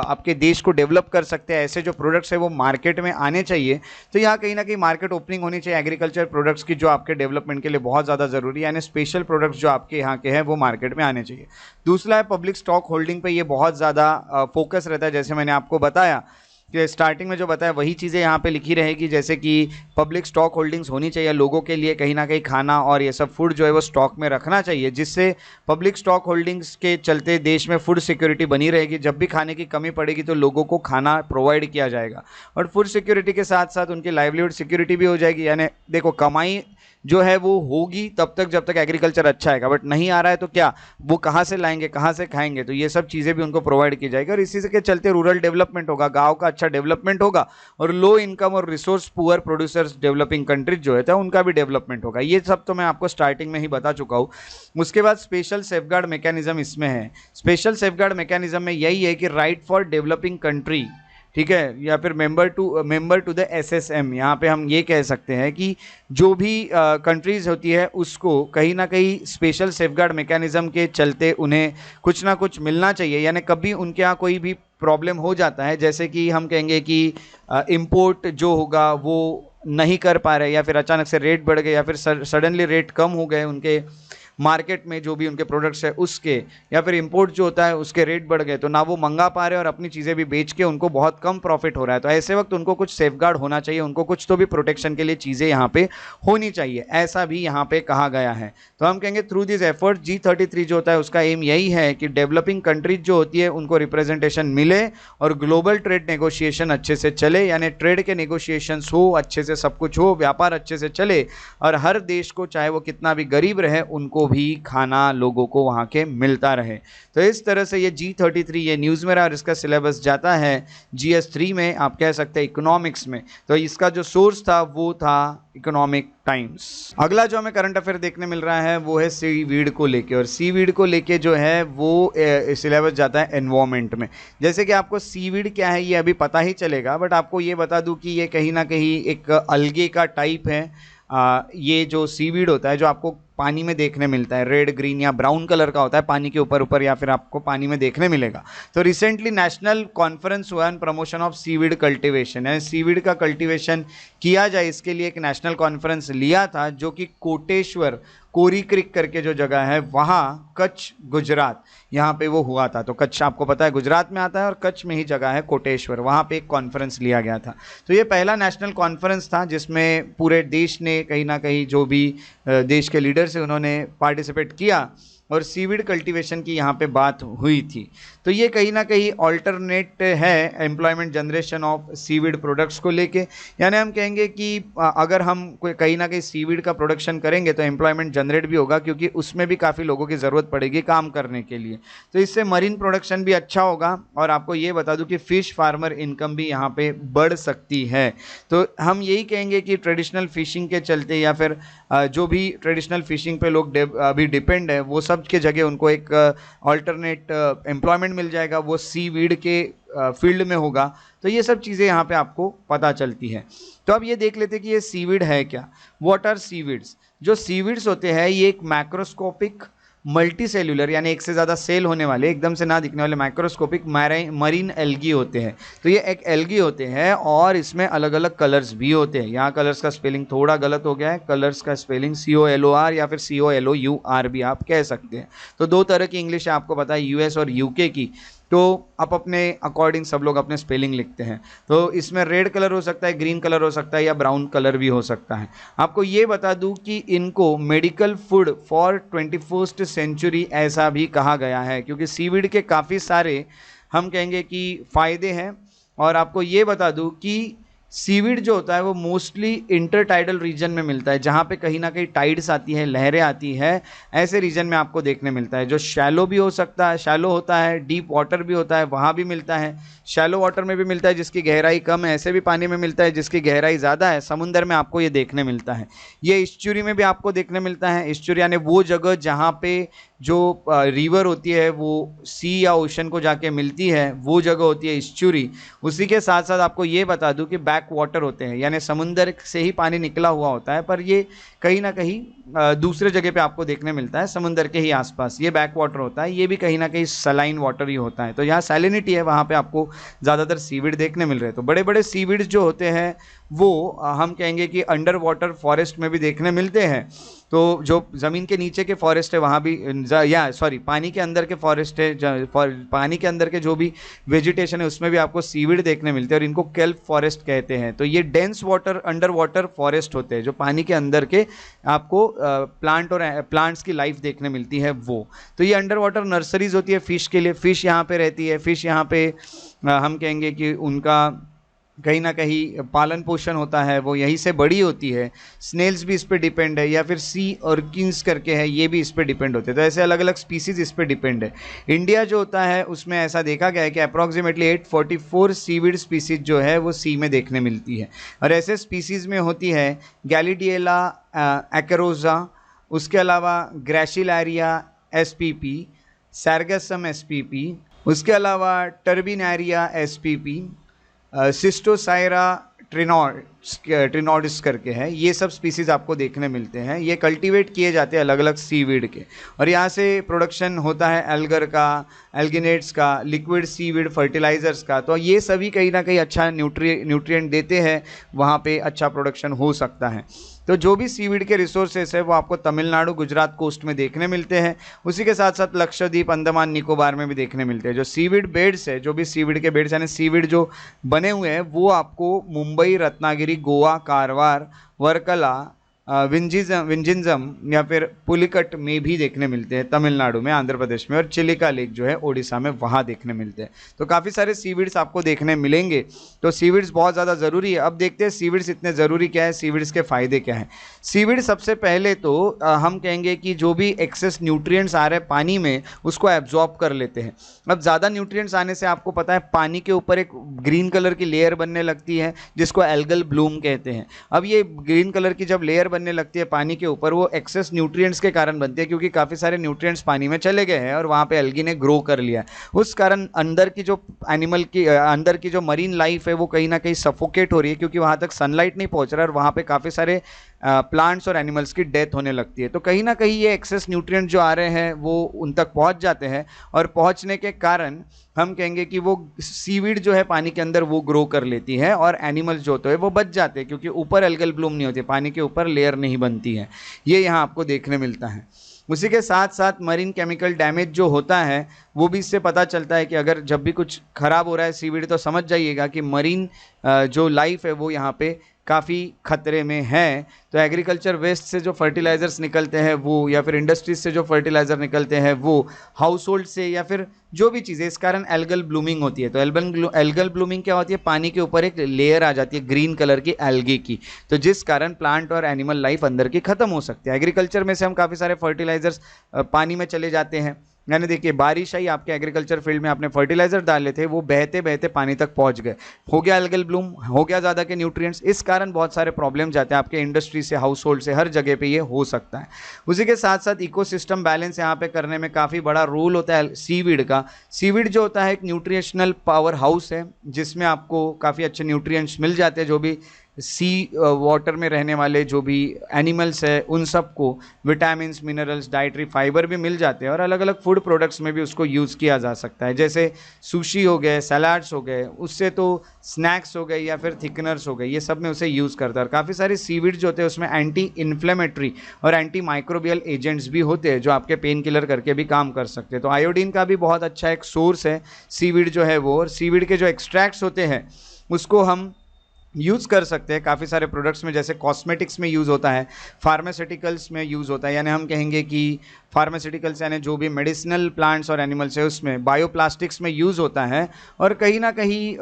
आपके देश को डेवलप कर सकते हैं, ऐसे जो प्रोडक्ट्स है वो मार्केट में आने चाहिए। तो यहाँ कहीं ना कहीं मार्केट ओपनिंग होनी चाहिए एग्रीकल्चर प्रोडक्ट्स की, जो आपके डेवलपमेंट के लिए बहुत ज़्यादा ज़रूरी है, यानी स्पेशल प्रोडक्ट्स जो आपके यहाँ के हैं वो मार्केट में आने चाहिए। दूसरा है पब्लिक स्टॉक होल्डिंग पे, ये बहुत ज़्यादा फोकस रहता है। जैसे मैंने आपको बताया कि स्टार्टिंग में जो बताया वही चीज़ें यहाँ पे लिखी रहेगी, जैसे कि पब्लिक स्टॉक होल्डिंग्स होनी चाहिए, लोगों के लिए कहीं ना कहीं खाना और ये सब फूड जो है वो स्टॉक में रखना चाहिए, जिससे पब्लिक स्टॉक होल्डिंग्स के चलते देश में फूड सिक्योरिटी बनी रहेगी। जब भी खाने की कमी पड़ेगी तो लोगों को खाना प्रोवाइड किया जाएगा, और फूड सिक्योरिटी के साथ साथ उनकी लाइवलीहुड सिक्योरिटी भी हो जाएगी। यानी देखो, कमाई जो है वो होगी तब तक जब तक एग्रीकल्चर अच्छा आएगा, बट नहीं आ रहा है तो क्या, वो कहाँ से लाएंगे, कहाँ से खाएंगे? तो ये सब चीज़ें भी उनको प्रोवाइड की जाएगी, और इसी के चलते रूरल डेवलपमेंट होगा, गांव का अच्छा डेवलपमेंट होगा, और लो इनकम और resource poor producers developing countries जो है उनका भी डेवलपमेंट होगा। ये सब तो मैं आपको स्टार्टिंग में ही बता चुका हूँ। उसके बाद स्पेशल सेफगार्ड मैकेनिज्म इसमें है। स्पेशल सेफगार्ड मैकेनिज्म में यही है कि राइट फॉर डेवलपिंग कंट्री, ठीक है, या फिर मेंबर टू द SSM, यहाँ पे हम ये कह सकते हैं कि जो भी कंट्रीज़ होती है उसको कहीं ना कहीं स्पेशल सेफगार्ड मैकेनिज्म के चलते उन्हें कुछ ना कुछ मिलना चाहिए। यानी कभी उनके यहाँ कोई भी प्रॉब्लम हो जाता है, जैसे कि हम कहेंगे कि इम्पोर्ट जो होगा वो नहीं कर पा रहे, या फिर अचानक से रेट बढ़ गए, या फिर सडनली रेट कम हो गए उनके मार्केट में जो भी उनके प्रोडक्ट्स है उसके, या फिर इंपोर्ट जो होता है उसके रेट बढ़ गए तो ना वो मंगा पा रहे और अपनी चीज़ें भी बेच के उनको बहुत कम प्रॉफिट हो रहा है। तो ऐसे वक्त उनको कुछ सेफगार्ड होना चाहिए, उनको कुछ तो भी प्रोटेक्शन के लिए चीज़ें यहाँ पे होनी चाहिए, ऐसा भी यहाँ पे कहा गया है। तो हम कहेंगे थ्रू दिस एफर्ट G33 जो होता है उसका एम यही है कि डेवलपिंग कंट्रीज जो होती है उनको रिप्रेजेंटेशन मिले और ग्लोबल ट्रेड नेगोशिएशन अच्छे से चले, यानी ट्रेड के नेगोशिएशंस हो अच्छे से, सब कुछ हो, व्यापार अच्छे से चले और हर देश को चाहे वो कितना भी गरीब रहे उनको भी खाना लोगों को वहाँ के मिलता रहे। तो इस तरह से ये G33 ये न्यूज़ में रहा और इसका सिलेबस जाता है GS3 में, आप कह सकते हैं इकोनॉमिक्स में। तो इसका जो सोर्स था वो था इकोनॉमिक टाइम्स। अगला जो हमें करंट अफेयर देखने मिल रहा है वो है सीवीड को लेके, और सीवीड को लेके जो है वो सिलेबस जाता है एनवायरमेंट में। जैसे कि आपको सीवीड क्या है ये अभी पता ही चलेगा, बट आपको ये बता दूं कि ये कहीं ना कहीं एक अलगे का टाइप है। ये जो सीवीड होता है जो आपको पानी में देखने मिलता है, रेड ग्रीन या ब्राउन कलर का होता है, पानी के ऊपर ऊपर या फिर आपको पानी में देखने मिलेगा। तो रिसेंटली नेशनल कॉन्फ्रेंस हुआ on promotion of seaweed cultivation, यानी सीवीड का कल्टीवेशन किया जाए इसके लिए एक नेशनल कॉन्फ्रेंस लिया था जो कि कोटेश्वर कोरी क्रिक करके जो जगह है वहाँ कच्छ गुजरात यहाँ पे वो हुआ था। तो कच्छ आपको पता है गुजरात में आता है और कच्छ में ही जगह है कोटेश्वर, वहाँ पे एक कॉन्फ्रेंस लिया गया था। तो ये पहला नेशनल कॉन्फ्रेंस था जिसमें पूरे देश ने कहीं ना कहीं जो भी देश के लीडर्स हैं उन्होंने पार्टिसिपेट किया और सीवीड कल्टीवेशन की यहाँ पे बात हुई थी। तो ये कहीं ना कहीं ऑल्टरनेट है employment generation of seaweed products को लेके, यानी हम कहेंगे कि अगर हम कहीं ना कहीं सीवीड का प्रोडक्शन करेंगे तो एम्प्लॉयमेंट जनरेट भी होगा, क्योंकि उसमें भी काफ़ी लोगों की ज़रूरत पड़ेगी काम करने के लिए। तो इससे मरीन प्रोडक्शन भी अच्छा होगा और आपको ये बता दूं कि फ़िश फार्मर इनकम भी यहाँ पे बढ़ सकती है। तो हम यही कहेंगे कि ट्रेडिशनल फिशिंग के चलते या फिर जो भी ट्रेडिशनल फिशिंग पे लोग अभी डिपेंड है वो सब के जगह उनको एक ऑल्टरनेट एम्प्लॉयमेंट मिल जाएगा, वो सीवीड के फील्ड में होगा। तो ये सब चीज़ें यहाँ पे आपको पता चलती है। तो अब ये देख लेते हैं कि ये सीवीड है क्या। What are seaweeds? जो सीवीड्स होते हैं ये एक मैक्रोस्कोपिक मल्टी सेल्यूलर, यानी एक से ज़्यादा सेल होने वाले, एकदम से ना दिखने वाले माइक्रोस्कोपिक मरीन एल्गी होते हैं। तो ये एक एल्गी होते हैं और इसमें अलग अलग कलर्स भी होते हैं। यहाँ कलर्स का स्पेलिंग थोड़ा गलत हो गया है, कलर्स का स्पेलिंग COLOR या फिर COLOUR भी आप कह सकते हैं। तो दो तरह की इंग्लिश है, आपको पता है US और UK की, तो आप अपने अकॉर्डिंग सब लोग अपने स्पेलिंग लिखते हैं। तो इसमें रेड कलर हो सकता है, ग्रीन कलर हो सकता है या ब्राउन कलर भी हो सकता है। आपको ये बता दूं कि इनको medical food for 21st century ऐसा भी कहा गया है, क्योंकि सीवीड के काफ़ी सारे हम कहेंगे कि फ़ायदे हैं। और आपको ये बता दूं कि सीवीड जो होता है वो मोस्टली इंटरटाइडल रीजन में मिलता है, जहाँ पे कहीं ना कहीं टाइड्स आती है, लहरें आती है, ऐसे रीजन में आपको देखने मिलता है। जो शैलो भी हो सकता है, शैलो होता है, डीप वाटर भी होता है, वहाँ भी मिलता है। शैलो वाटर में भी मिलता है जिसकी गहराई कम है, ऐसे भी पानी में मिलता है जिसकी गहराई ज़्यादा है, समुंदर में आपको ये देखने मिलता है। ये इस्चुरी में भी आपको देखने मिलता है। इस्चुरी यानी वो जगह जहाँ पे जो रिवर होती है वो सी या ओशन को जाके मिलती है, वो जगह होती है इस्चुरी। उसी के साथ साथ आपको ये बता दूं कि बैक वाटर होते हैं, यानी समुंदर से ही पानी निकला हुआ होता है पर ये कहीं ना कहीं दूसरे जगह पे आपको देखने मिलता है, समुंदर के ही आसपास। ये बैक वाटर होता है, ये भी कहीं ना कहीं सलाइन वाटर ही होता है। तो यहाँ सैलिनिटी है, वहाँ पे आपको ज़्यादातर सीवीड देखने मिल रहे हैं। तो बड़े बड़े सीवीड्स जो होते हैं वो हम कहेंगे कि अंडर वाटर फॉरेस्ट में भी देखने मिलते हैं। तो जो ज़मीन के नीचे के फॉरेस्ट है वहाँ भी, पानी के अंदर के फॉरेस्ट है, पानी के अंदर के जो भी वेजिटेशन है उसमें भी आपको सीवीड देखने मिलते हैं और इनको केल्प फॉरेस्ट कहते हैं। तो ये dense water under water forest होते हैं जो पानी के अंदर के आपको प्लांट और प्लांट्स की लाइफ देखने मिलती है वो। तो ये अंडर वाटर नर्सरीज होती है फिश के लिए, फिश यहाँ पे रहती है, फिश यहाँ पे हम कहेंगे कि उनका कहीं ना कहीं पालन पोषण होता है, वो यहीं से बड़ी होती है। स्नेल्स भी इस पे डिपेंड है, या फिर सी ऑर्किन्स करके है, ये भी इस पे डिपेंड होते हैं। तो ऐसे अलग अलग स्पीसीज इस पे डिपेंड है। इंडिया जो होता है उसमें ऐसा देखा गया है कि अप्रॉक्सीमेटली 844 सीवीड स्पीसीज जो है वो सी में देखने मिलती है। और ऐसे स्पीसीज में होती है गैलिडिएला एक्रोजा, उसके अलावा ग्रेशिलारिया SPP, सैरगसम SPP, उसके अलावा टर्बिनारिया SPP, सिस्टोसाइरा ट्रिनोडिस करके है। ये सब स्पीसीज आपको देखने मिलते हैं। ये कल्टीवेट किए जाते हैं अलग अलग सीवीड के, और यहाँ से प्रोडक्शन होता है एल्गर का, एल्गिनेट्स का, लिक्विड सीवीड फर्टिलाइजर्स का। तो ये सभी कहीं ना कहीं अच्छा न्यूट्रिएंट देते हैं, वहाँ पे अच्छा प्रोडक्शन हो सकता है। तो जो भी सीवीड के रिसोर्सेस है वो आपको तमिलनाडु, गुजरात कोस्ट में देखने मिलते हैं। उसी के साथ साथ लक्षद्वीप, अंडमान निकोबार में भी देखने मिलते हैं। जो सीवीड बेड्स है, जो भी सीवीड के बेड्स यानी सीवीड जो बने हुए हैं, वो आपको मुंबई, रत्नागिरी, गोवा, कारवार, वर्कला, विंजिंजम या फिर पुलिकट में भी देखने मिलते हैं तमिलनाडु में, आंध्र प्रदेश में, और चिलिका लेक जो है ओडिशा में, वहाँ देखने मिलते हैं। तो काफ़ी सारे सीवीड्स आपको देखने मिलेंगे। तो सीवीड्स बहुत ज़्यादा ज़रूरी है। अब देखते हैं सीवीड्स इतने ज़रूरी क्या है, सीवीड्स के फ़ायदे क्या हैं। सीवीड सबसे पहले तो हम कहेंगे कि जो भी एक्सेस न्यूट्रिएंट्स आ रहे हैं पानी में, उसको एब्जॉर्ब कर लेते हैं। अब ज़्यादा न्यूट्रिएंट्स आने से आपको पता है पानी के ऊपर एक ग्रीन कलर की लेयर बनने लगती है, जिसको एल्गल ब्लूम कहते हैं। अब ये ग्रीन कलर की जब लेयर बनने लगती है पानी के ऊपर, वो एक्सेस न्यूट्रिएंट्स के कारण बनती है, क्योंकि काफ़ी सारे न्यूट्रिएंट्स पानी में चले गए हैं और वहाँ पे एल्गी ने ग्रो कर लिया। उस कारण अंदर की जो एनिमल की अंदर की जो मरीन लाइफ है वो कहीं ना कहीं सफोकेट हो रही है, क्योंकि वहाँ तक सनलाइट नहीं पहुँच रहा है और वहाँ पे काफ़ी सारे प्लांट्स और एनिमल्स की डेथ होने लगती है। तो कहीं ना कहीं ये एक्सेस न्यूट्रिएंट जो आ रहे हैं वो उन तक पहुँच जाते हैं, और पहुँचने के कारण हम कहेंगे कि वो सीवीड जो है पानी के अंदर वो ग्रो कर लेती है और एनिमल्स जो होते हैं वो बच जाते हैं, क्योंकि ऊपर एल्गल ब्लूम नहीं होती, पानी के ऊपर लेयर नहीं बनती है। ये यहाँ आपको देखने मिलता है। उसी के साथ साथ मरीन केमिकल डैमेज जो होता है वो भी इससे पता चलता है कि अगर जब भी कुछ खराब हो रहा है सीवीड, तो समझ जाइएगा कि मरीन जो लाइफ है वो यहाँ पे काफ़ी खतरे में है। तो एग्रीकल्चर वेस्ट से जो फर्टिलाइज़र्स निकलते हैं वो, या फिर इंडस्ट्रीज से जो फर्टिलाइज़र निकलते हैं वो, हाउस होल्ड से, या फिर जो भी चीज़ें, इस कारण एल्गल ब्लूमिंग होती है। तो एल्गल ब्लूमिंग क्या होती है, पानी के ऊपर एक लेयर आ जाती है ग्रीन कलर की एल्गी की, तो जिस कारण प्लांट और एनिमल लाइफ अंदर की खत्म हो सकती है। एग्रीकल्चर में से हम काफ़ी सारे फर्टिलाइजर्स पानी में चले जाते हैं, यानी देखिए बारिश आई, आपके एग्रीकल्चर फील्ड में आपने फर्टिलाइजर डाले थे, वो बहते बहते पानी तक पहुंच गए, हो गया एल्गल ब्लूम, हो गया ज़्यादा के न्यूट्रिएंट्स। इस कारण बहुत सारे प्रॉब्लम जाते हैं आपके इंडस्ट्री से, हाउस होल्ड से, हर जगह पे ये हो सकता है। उसी के साथ साथ इकोसिस्टम बैलेंस यहाँ पे करने में काफ़ी बड़ा रोल होता है सीवीड का। सीवीड जो होता है एक न्यूट्रिशनल पावर हाउस है, जिसमें आपको काफ़ी अच्छे न्यूट्रिएंट्स मिल जाते हैं। जो भी सी वाटर में रहने वाले जो भी एनिमल्स है उन सबको विटामिन्स, मिनरल्स, डाइटरी फाइबर भी मिल जाते हैं, और अलग अलग फूड प्रोडक्ट्स में भी उसको यूज़ किया जा सकता है, जैसे सुशी हो गए, सलाड्स हो गए, उससे तो स्नैक्स हो गए या फिर थिकनर्स हो गए, ये सब में उसे यूज़ करता है। और काफ़ी सारे सीवीड जो होते हैं उसमें एंटी इन्फ्लेमेटरी और एंटी माइक्रोबियल एजेंट्स भी होते हैं, जो आपके पेन किलर करके भी काम कर सकते हैं। तो आयोडीन का भी बहुत अच्छा एक सोर्स है सीवीड जो है वो, और सीवीड के जो एक्सट्रैक्ट्स होते हैं उसको हम यूज़ कर सकते हैं काफ़ी सारे प्रोडक्ट्स में, जैसे कॉस्मेटिक्स में यूज़ होता है, फार्मास्यूटिकल्स में यूज़ होता है, यानी हम कहेंगे कि फार्मास्यूटिकल्स यानी जो भी मेडिसिनल प्लांट्स और एनिमल्स है उसमें, बायोप्लास्टिक्स में यूज़ होता है, और कहीं ना कहीं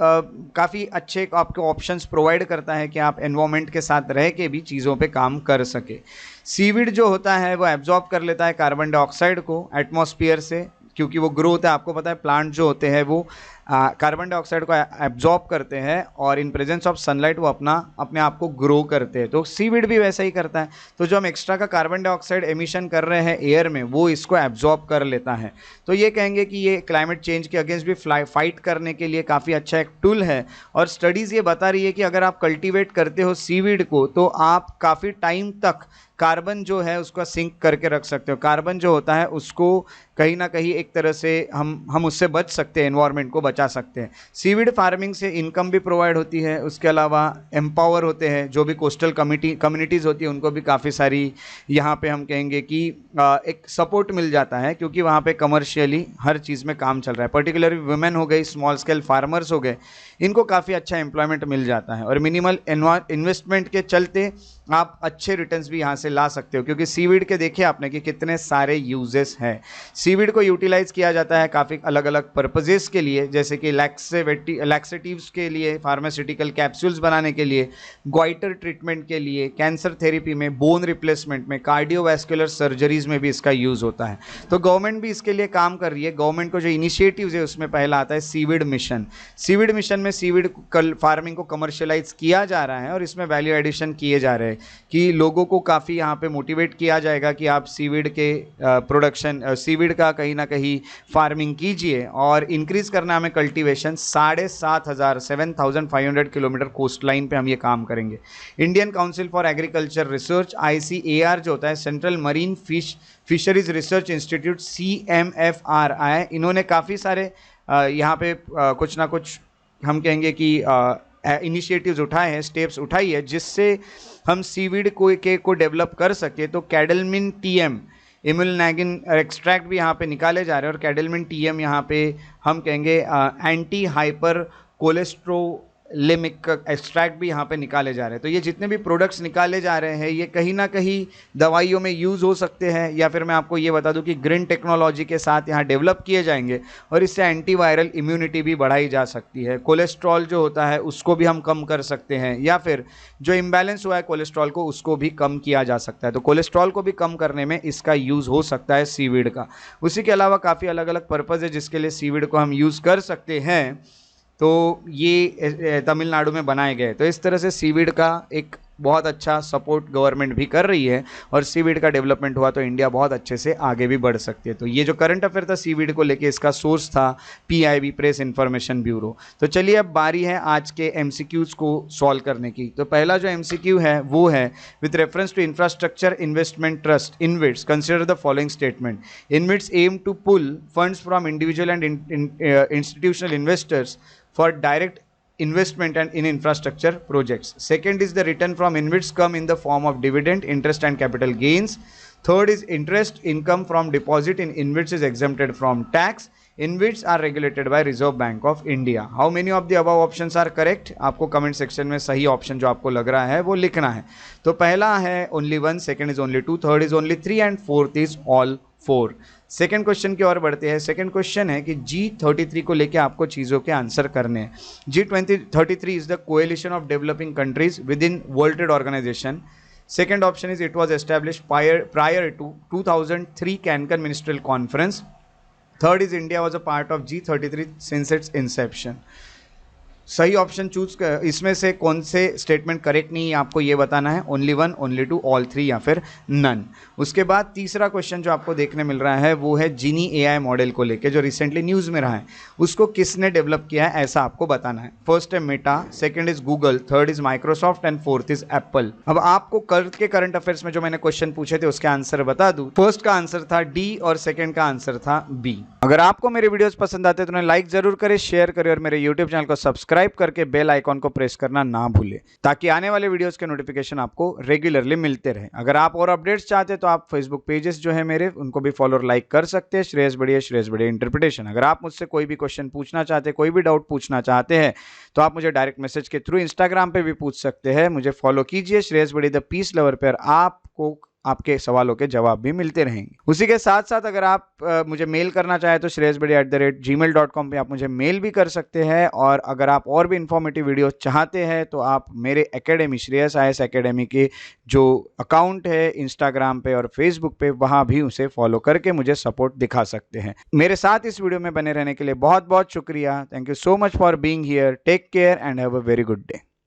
काफ़ी अच्छे आपको ऑप्शंस प्रोवाइड करता है कि आप एनवायरनमेंट के साथ रह के भी चीज़ों पे काम कर सके। सीवीड जो होता है वो एब्जॉर्ब कर लेता है कार्बन डाइऑक्साइड को एटमॉस्फेयर से, क्योंकि वो ग्रो होता है। आपको पता है प्लांट जो होते हैं वो कार्बन डाइऑक्साइड को एब्जॉर्ब करते हैं, और इन प्रेजेंस ऑफ सनलाइट वो अपने आप को ग्रो करते हैं। तो सीवीड भी वैसा ही करता है। तो जो हम एक्स्ट्रा का कार्बन डाइऑक्साइड एमिशन कर रहे हैं एयर में, वो इसको एब्जॉर्ब कर लेता है। तो ये कहेंगे कि ये क्लाइमेट चेंज के अगेंस्ट भी फाइट करने के लिए काफ़ी अच्छा एक टूल है। और स्टडीज़ ये बता रही है कि अगर आप कल्टीवेट करते हो सीवीड को, तो आप काफ़ी टाइम तक कार्बन जो है उसका सिंक करके रख सकते हो। कार्बन जो होता है उसको कहीं ना कहीं एक तरह से हम उससे बच सकते हैं, एनवायरनमेंट को बचा सकते हैं। सीवीड फार्मिंग से इनकम भी प्रोवाइड होती है, उसके अलावा एम्पावर होते हैं जो भी कोस्टल कम्युनिटीज़ होती है, उनको भी काफ़ी सारी यहाँ पे हम कहेंगे कि एक सपोर्ट मिल जाता है, क्योंकि वहाँ पे कमर्शियली हर चीज़ में काम चल रहा है। पर्टिकुलरली वुमेन हो गई, स्मॉल स्केल फार्मर्स हो गए, इनको काफ़ी अच्छा एम्प्लॉयमेंट मिल जाता है, और मिनिमल इन्वेस्टमेंट के चलते आप अच्छे रिटर्न्स भी यहाँ से ला सकते हो, क्योंकि सीवीड के देखिए आपने कि कितने सारे यूजेस हैं। सीवीड को यूटिलाइज किया जाता है काफ़ी अलग अलग पर्पजेस के लिए, जैसे कि लैक्सेटिव्स के लिए, फार्मास्यूटिकल कैप्सूल्स बनाने के लिए, ग्वाइटर ट्रीटमेंट के लिए, कैंसर थेरेपी में, बोन रिप्लेसमेंट में, कार्डियोवैस्कुलर सर्जरीज में भी इसका यूज़ होता है। तो गवर्नमेंट भी इसके लिए काम कर रही है। गवर्नमेंट को जो इनिशिएटिव्स है उसमें पहला आता है सीवीड मिशन। सीवीड मिशन में सीवीड फार्मिंग को कमर्शियलाइज किया जा रहा है, और इसमें वैल्यू एडिशन किए जा रहे हैं कि लोगों को काफ़ी यहाँ पे मोटिवेट किया जाएगा कि आप सीवीड के प्रोडक्शन, सीवीड का कहीं ना कहीं फार्मिंग कीजिए, और इंक्रीज़ करना हमें कल्टीवेशन 7,500 किलोमीटर कोस्ट लाइन पे हम ये काम करेंगे। Indian council for agriculture research ICAR जो होता है, central marine fisheries research institute CMFRI, इन्होंने काफ़ी सारे यहाँ पे कुछ ना कुछ हम कहेंगे कि इनिशिएटिव्स उठाए हैं, स्टेप्स उठाई है, जिससे हम सीवीड को डेवलप कर सके। तो कैडेलमिन टीएम इमुलनेगिन एक्सट्रैक्ट भी यहाँ पे निकाले जा रहे हैं, और कैडेलमिन टीएम यहाँ पे हम कहेंगे एंटी हाइपर कोलेस्ट्रोलेमिक एक्सट्रैक्ट भी यहाँ पे निकाले जा रहे हैं। तो ये जितने भी प्रोडक्ट्स निकाले जा रहे हैं ये कहीं ना कहीं दवाइयों में यूज़ हो सकते हैं, या फिर मैं आपको ये बता दूं कि ग्रीन टेक्नोलॉजी के साथ यहाँ डेवलप किए जाएंगे, और इससे एंटीवायरल इम्यूनिटी भी बढ़ाई जा सकती है। कोलेस्ट्रॉल जो होता है उसको भी हम कम कर सकते हैं, या फिर जो इम्बैलेंस हुआ है कोलेस्ट्रॉल को उसको भी कम किया जा सकता है। तो कोलेस्ट्रॉल को भी कम करने में इसका यूज़ हो सकता है सीवीड का। उसी के अलावा काफ़ी अलग अलग पर्पज़ है जिसके लिए सीवीड को हम यूज़ कर सकते हैं। तो ये तमिलनाडु में बनाए गए। तो इस तरह से सीवीड का एक बहुत अच्छा सपोर्ट गवर्नमेंट भी कर रही है, और सीवीड का डेवलपमेंट हुआ तो इंडिया बहुत अच्छे से आगे भी बढ़ सकती है। तो ये जो करंट अफेयर था सीवीड को लेके, इसका सोर्स था पीआईबी, प्रेस इन्फॉर्मेशन ब्यूरो। तो चलिए अब बारी है आज के एमसीक्यूज को सॉल्व करने की। तो पहला जो एमसीक्यू है वो है with reference to infrastructure investment trust InvITs consider the following statement. InvITs aim to pull funds from individual and institutional investors for direct investment and in infrastructure projects. Second is the return from InvITs come in the form of dividend, interest and capital gains. Third is interest income from deposit in InvITs is exempted from tax. InvITs are regulated by Reserve Bank of India. How many of the above options are correct? आपको comment section में सही option जो आपको लग रहा है वो लिखना है। तो पहला है only 1, second is only 2, third is only 3 and fourth is all 4। Second question की ओर बढ़ते हैं। सेकेंड क्वेश्चन है कि G33 को लेके आपको चीज़ों के आंसर करने हैं। G33 is the coalition of developing countries with in world trade organisation. Second option is it was established prior to 2003 Cancun ministerial conference. Third is India was a part of G33 since its inception. सही option choose कर, इसमें से कौन से statement correct नहीं है आपको ये बताना है। ओनली 1, ओनली 2, ऑल 3 या फिर नन। उसके बाद तीसरा क्वेश्चन जो आपको देखने मिल रहा है वो है जीनी एआई मॉडल को लेके जो रिसेंटली न्यूज़ में रहा है, उसको किसने डेवलप किया है ऐसा आपको बताना है। फर्स्ट है Meta, second is Google, third is Microsoft and fourth is Apple. अब आपको कल के करंट अफेयर्स में जो मैंने क्वेश्चन पूछे थे उसके आंसर बता दूं। फर्स्ट का आंसर था डी और सेकंड का आंसर था बी। अगर आपको मेरे वीडियोस पसंद आते तो उन्हें लाइक जरूर करें, शेयर करें और मेरे यूट्यूब चैनल को सब्सक्राइब करके बेल आइकॉन को प्रेस करना ना भूलें ताकि आने वाले वीडियोस के नोटिफिकेशन आपको रेगुलरली मिलते रहे। अगर आप और अपडेट्स चाहते हैं तो आप फेसबुक पेजेस जो है मेरे उनको भी फॉलो और लाइक कर सकते हैं। श्रेयस बढ़िया इंटरप्रिटेशन। अगर आप मुझसे कोई भी क्वेश्चन पूछना चाहते हैं, कोई भी डाउट पूछना चाहते हैं तो आप मुझे डायरेक्ट मैसेज के थ्रू इंस्टाग्राम पे भी पूछ सकते हैं। मुझे फॉलो कीजिए श्रेयस बढ़िया द पीस लवर पर, आपको आपके सवालों के जवाब भी मिलते रहेंगे। उसी के साथ साथ अगर आप मुझे मेल करना चाहें तो shreyasbadi@gmail.com पे आप मुझे मेल भी कर सकते हैं। और अगर आप और भी इंफॉर्मेटिव वीडियो चाहते हैं तो आप मेरे एकेडमी श्रेयस IAS एकेडमी के जो अकाउंट है इंस्टाग्राम पे और फेसबुक पे वहाँ भी उसे फॉलो करके मुझे सपोर्ट दिखा सकते हैं। मेरे साथ इस वीडियो में बने रहने के लिए बहुत बहुत शुक्रिया। Thank you so much for being here. Take care and have a very good day.